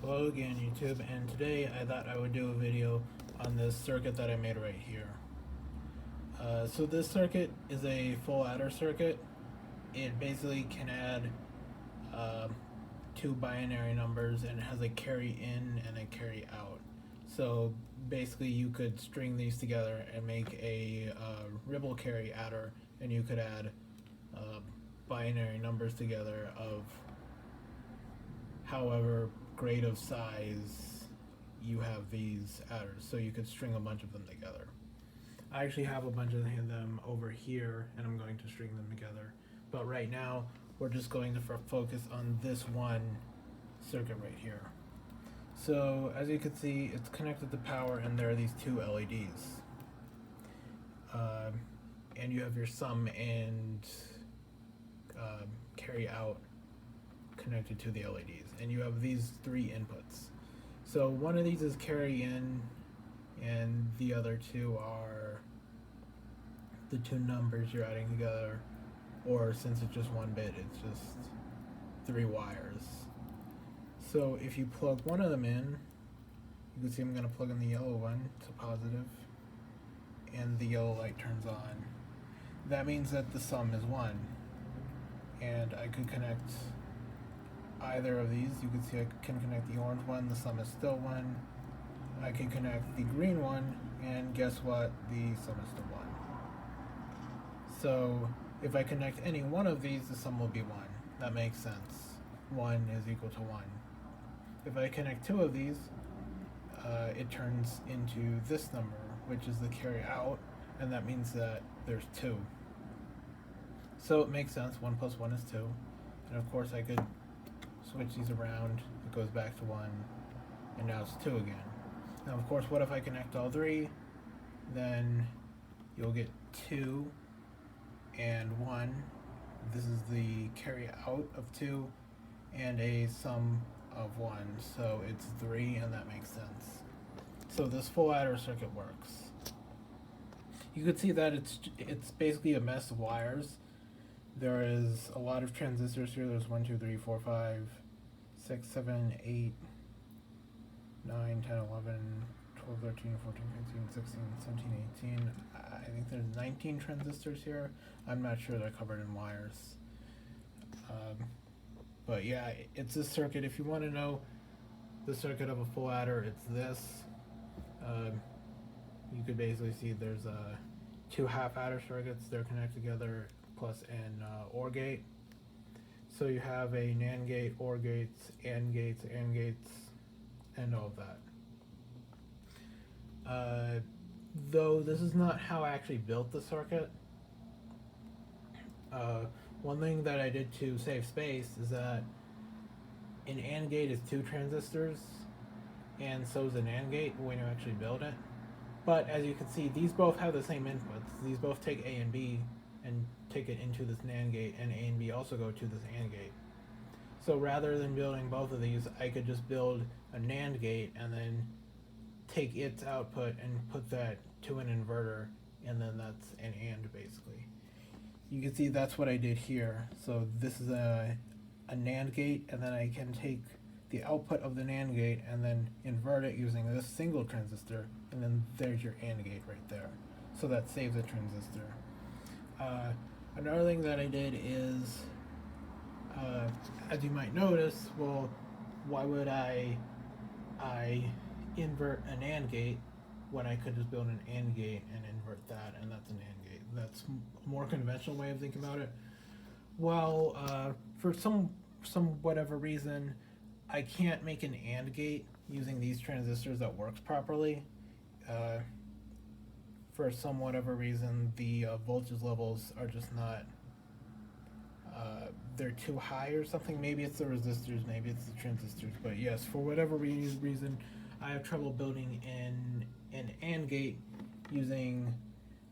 Hello again, YouTube, and today I thought I would do a video on this circuit that I made right here. So this circuit is a full adder circuit. It basically can add two binary numbers, and it has a carry in and a carry out. So basically you could string these together and make a ribble carry adder, and you could add binary numbers together of however great of size you have these adders, so you could string a bunch of them together. I actually have a bunch of them over here, and I'm going to string them together. But right now, we're just going to focus on this one circuit right here. So as you can see, it's connected to power, and there are these two LEDs. And you have your sum and carry out connected to the LEDs, and you have these three inputs. So one of these is carry in, and the other two are the two numbers you're adding together, or since it's just one bit, it's just three wires. So if you plug one of them in, you can see I'm going to plug in the yellow one to positive, and the yellow light turns on. That means that the sum is 1, and I could connect either of these. You can see I can connect the orange one, the sum is still 1. I can connect the green one, and guess what? The sum is still 1. So if I connect any one of these, the sum will be 1. That makes sense. 1 is equal to 1. If I connect two of these, it turns into this number, which is the carry out, and that means that there's 2. So it makes sense, 1 plus 1 is 2. And of course I could switch these around, it goes back to 1, and now it's 2 again. Now of course, what if I connect all three? Then you'll get 2 and 1. This is the carry out of 2, and a sum of 1, so it's 3, and that makes sense. So this full adder circuit works. You could see that it's basically a mess of wires. There is a lot of transistors here. There's 1, 2, 3, 4, 5, 6, 7, 8, 9, 10, 11, 12, 13, 14, 15, 16, 17, 18. I think there's 19 transistors here. I'm not sure they're covered in wires. But yeah, it's this circuit. If you want to know the circuit of a full adder, it's this. You could basically see there's two half adder circuits. They're connected together, plus an OR gate. So you have a NAND gate, OR gates, AND gates, and all of that. Though this is not how I actually built the circuit. One thing that I did to save space is that an AND gate is 2 transistors, and so is an AND gate when you actually build it. But as you can see, these both have the same inputs. These both take A and B and take it into this NAND gate, and A and B also go to this AND gate. So rather than building both of these, I could just build a NAND gate and then take its output and put that to an inverter, and then that's an AND basically. You can see that's what I did here. So this is a NAND gate, and then I can take the output of the NAND gate and then invert it using this single transistor, and then there's your AND gate right there. So that saves a transistor. Another thing that I did is, as you might notice, well, why would I invert an AND gate when I could just build an AND gate and invert that, and that's an AND gate? That's a more conventional way of thinking about it. Well, for some whatever reason, I can't make an AND gate using these transistors that works properly. For some whatever reason, the voltage levels are just not, they're too high or something. Maybe it's the resistors, maybe it's the transistors, but yes, for whatever reason, I have trouble building an AND gate using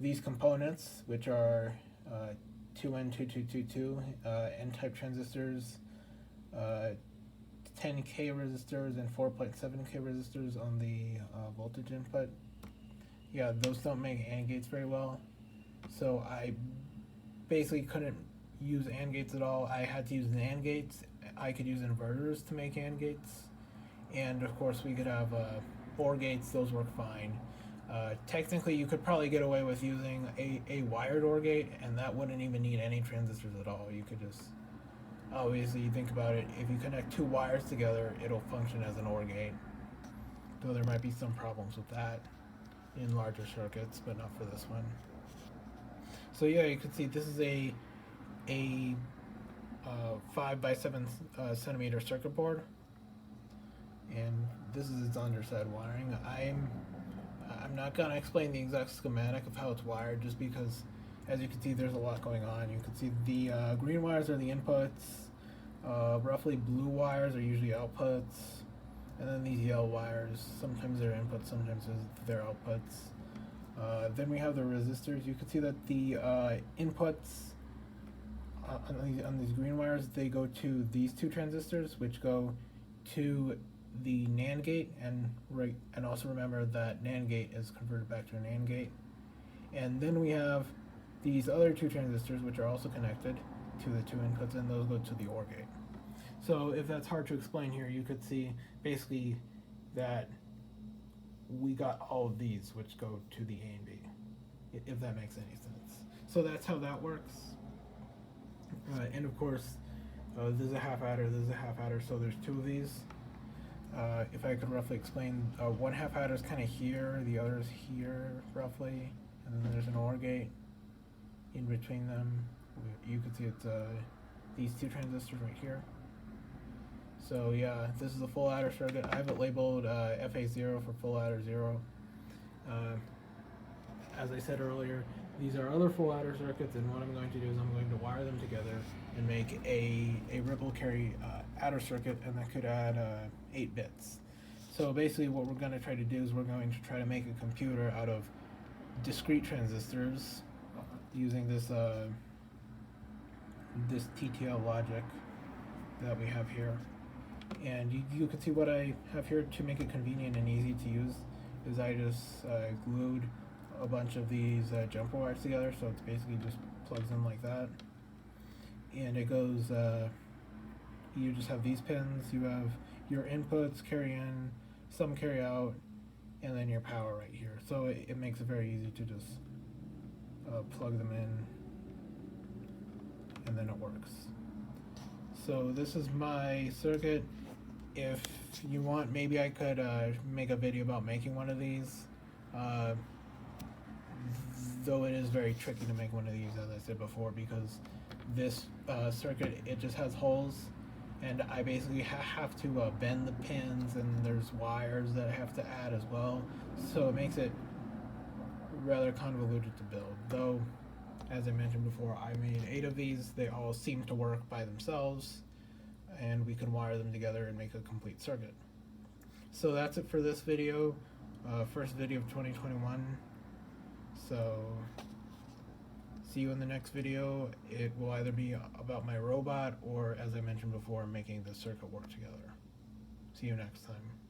these components, which are 2N2222 N-type transistors, 10K resistors, and 4.7K resistors on the voltage input. Yeah, those don't make AND gates very well, so I basically couldn't use AND gates at all. I had to use NAND gates. I could use inverters to make AND gates, And of course we could have OR gates, those work fine. Technically you could probably get away with using a wired OR gate, and that wouldn't even need any transistors at all. You could just, obviously you think about it, if you connect two wires together, it'll function as an OR gate. Though there might be some problems with that in larger circuits, but not for this one. So yeah, you can see this is a 5 by 7 centimeter circuit board, and this is its underside wiring. I'm not gonna explain the exact schematic of how it's wired, just because, as you can see, there's a lot going on. You can see the green wires are the inputs, roughly blue wires are usually outputs, and then these yellow wires, sometimes they're inputs, sometimes they're outputs. Then we have the resistors. You can see that the inputs on these green wires, they go to these two transistors, which go to the NAND gate, and also remember that NAND gate is converted back to an AND gate. And then we have these other two transistors, which are also connected to the two inputs, and those go to the OR gate. So if that's hard to explain here, you could see basically that we got all of these, which go to the A and B, if that makes any sense. So that's how that works. And of course, this is a half adder, this is a half adder, so there's two of these. If I could roughly explain, one half adder is kind of here, the other is here, roughly, and then there's an OR gate in between them. You can see it's these two transistors right here. So yeah, this is a full adder circuit. I have it labeled FA0 for full adder 0. As I said earlier, these are other full adder circuits, and what I'm going to do is I'm going to wire them together and make a ripple carry adder circuit, and that could add 8 bits. So basically what we're going to try to do is we're going to try to make a computer out of discrete transistors using this this TTL logic that we have here. And you can see what I have here to make it convenient and easy to use is I just glued a bunch of these jumper wires together, so it's basically just plugs in like that. And it goes, you just have these pins, you have your inputs carry in, some carry out, and then your power right here. So it makes it very easy to just plug them in, and then it works. So this is my circuit. If you want, maybe I could make a video about making one of these. Though it is very tricky to make one of these, as I said before, because this circuit, it just has holes, and I basically have to bend the pins, and there's wires that I have to add as well. So it makes it rather convoluted to build. Though, as I mentioned before, I made 8 of these. They all seem to work by themselves, and we can wire them together and make a complete circuit. So that's it for this video, first video of 2021. So see you in the next video. It will either be about my robot or, as I mentioned before, making the circuit work together. See you next time.